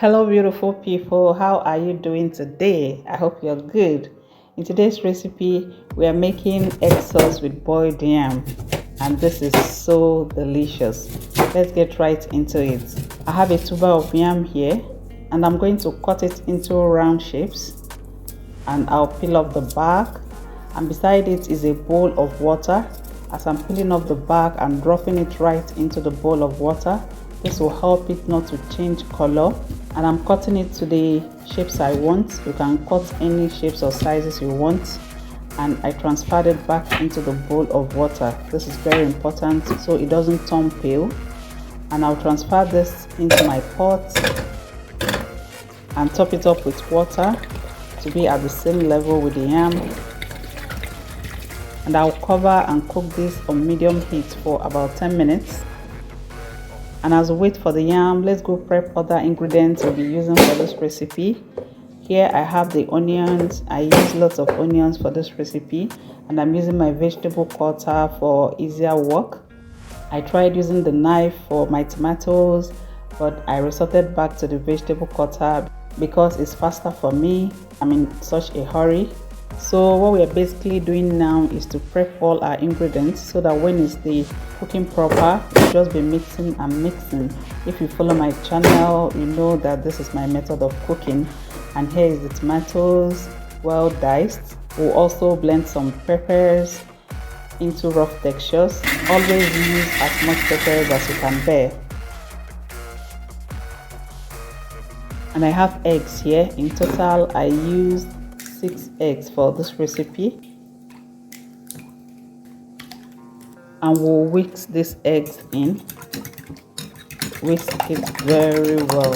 Hello beautiful people, how are you doing today? I hope you're good. In today's recipe we are making egg sauce with boiled yam, and this is so delicious. Let's get right into it. I have a tuber of yam here and I'm going to cut it into round shapes, and I'll peel off the bark, and beside it is a bowl of water. As I'm peeling off the bark, I'm dropping it right into the bowl of water. This will help it not to change color, and I'm cutting it to the shapes I want. You can cut any shapes or sizes you want, and I transferred it back into the bowl of water. This is very important so it doesn't turn pale. And I'll transfer this into my pot and top it up with water to be at the same level with the yam, and I'll cover and cook this on medium heat for about 10 minutes. And as we wait for the yam, let's go prep other ingredients we'll be using for this recipe. Here I have the onions. I use lots of onions for this recipe, and I'm using my vegetable cutter for easier work. I tried using the knife for my tomatoes, but I resorted back to the vegetable cutter because it's faster for me. I'm in such a hurry. So what we are basically doing now is to prep all our ingredients so that when it's the cooking proper, we'll just be mixing and mixing. If you follow my channel, you know that this is my method of cooking. And here is the tomatoes, well diced. We'll also blend some peppers into rough textures. Always use as much peppers as you can bear. And I have eggs here. In total I used 6 eggs for this recipe, and we'll whisk these eggs in. Whisk it very well.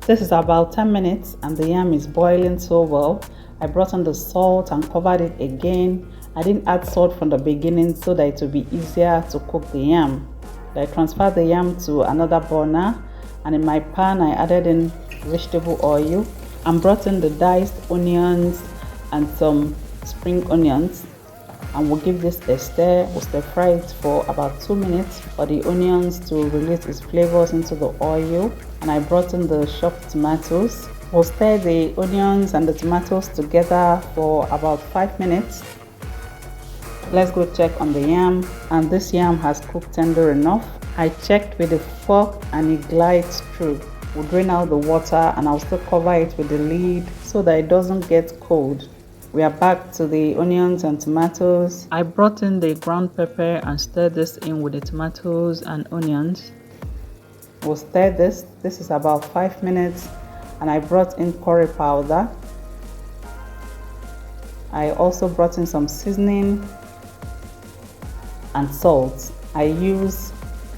This is about 10 minutes and the yam is boiling so well. I brought on the salt and covered it again. I didn't add salt from the beginning so that it would be easier to cook the yam. I transferred the yam to another burner, and in my pan I added in vegetable oil and brought in the diced onions and some spring onions, and we'll give this a stir. We'll stir fry it for about 2 minutes for the onions to release its flavors into the oil. And I brought in the chopped tomatoes. We'll stir the onions and the tomatoes together for about 5 minutes. Let's go check on the yam, and this yam has cooked tender enough. I checked with a fork and it glides through. We'll drain out the water and I'll still cover it with the lid so that it doesn't get cold. We are back to the onions and tomatoes. I brought in the ground pepper and stirred this in with the tomatoes and onions. We'll stir this. This is about 5 minutes, and I brought in curry powder. I also brought in some seasoning and salt. I use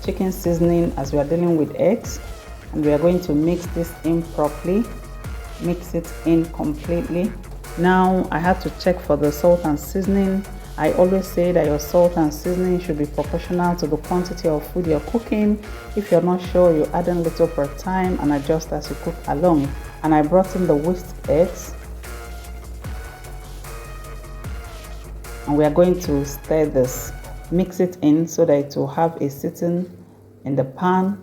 chicken seasoning as we are dealing with eggs, and we are going to mix this in properly. Mix it in completely. Now I have to check for the salt and seasoning. I always say that your salt and seasoning should be proportional to the quantity of food you're cooking. If you're not sure, you add in little per time and adjust as you cook along. And I brought in the whisked eggs, and we are going to stir this. Mix it in so that it will have a sitting in the pan.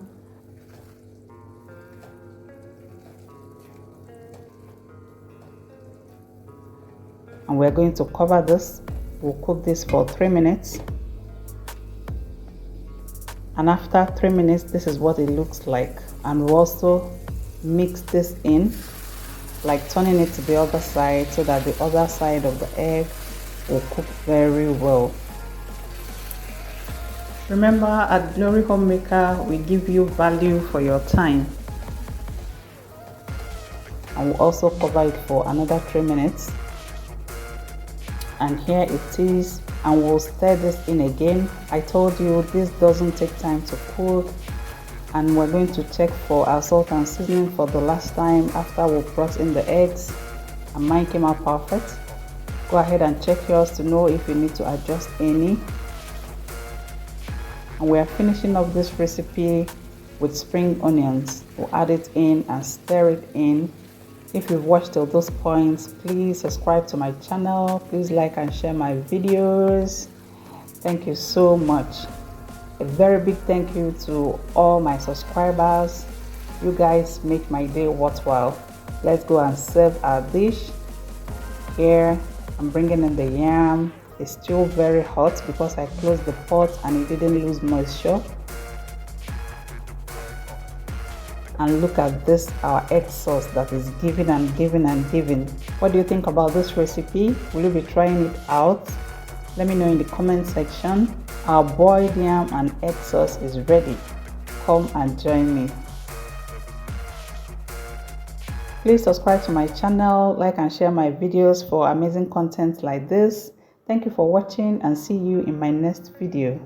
And we're going to cover this. We'll cook this for 3 minutes. And after 3 minutes, this is what it looks like. And we'll also mix this in, like turning it to the other side so that the other side of the egg will cook very well. Remember, at Glory Homemaker, we give you value for your time. And we'll also cover it for another 3 minutes. And here it is, and we'll stir this in again. I told you this doesn't take time to cook, and we're going to check for our salt and seasoning for the last time after we brought in the eggs, and mine came out perfect. Go ahead and check yours to know if you need to adjust any. And we are finishing up this recipe with spring onions. We'll add it in and stir it in. If you've watched till those points, please subscribe to my channel. Please like and share my videos. Thank you so much. A very big thank you to all my subscribers. You guys make my day worthwhile. Let's go and serve our dish. Here I'm bringing in the yam. It's still very hot because I closed the pot and it didn't lose moisture. And look at this, our egg sauce that is giving and giving and giving. What do you think about this recipe? Will you be trying it out? Let me know in the comment section. Our boiled yam and egg sauce is ready. Come and join me. Please subscribe to my channel, like and share my videos for amazing content like this. Thank you for watching and see you in my next video.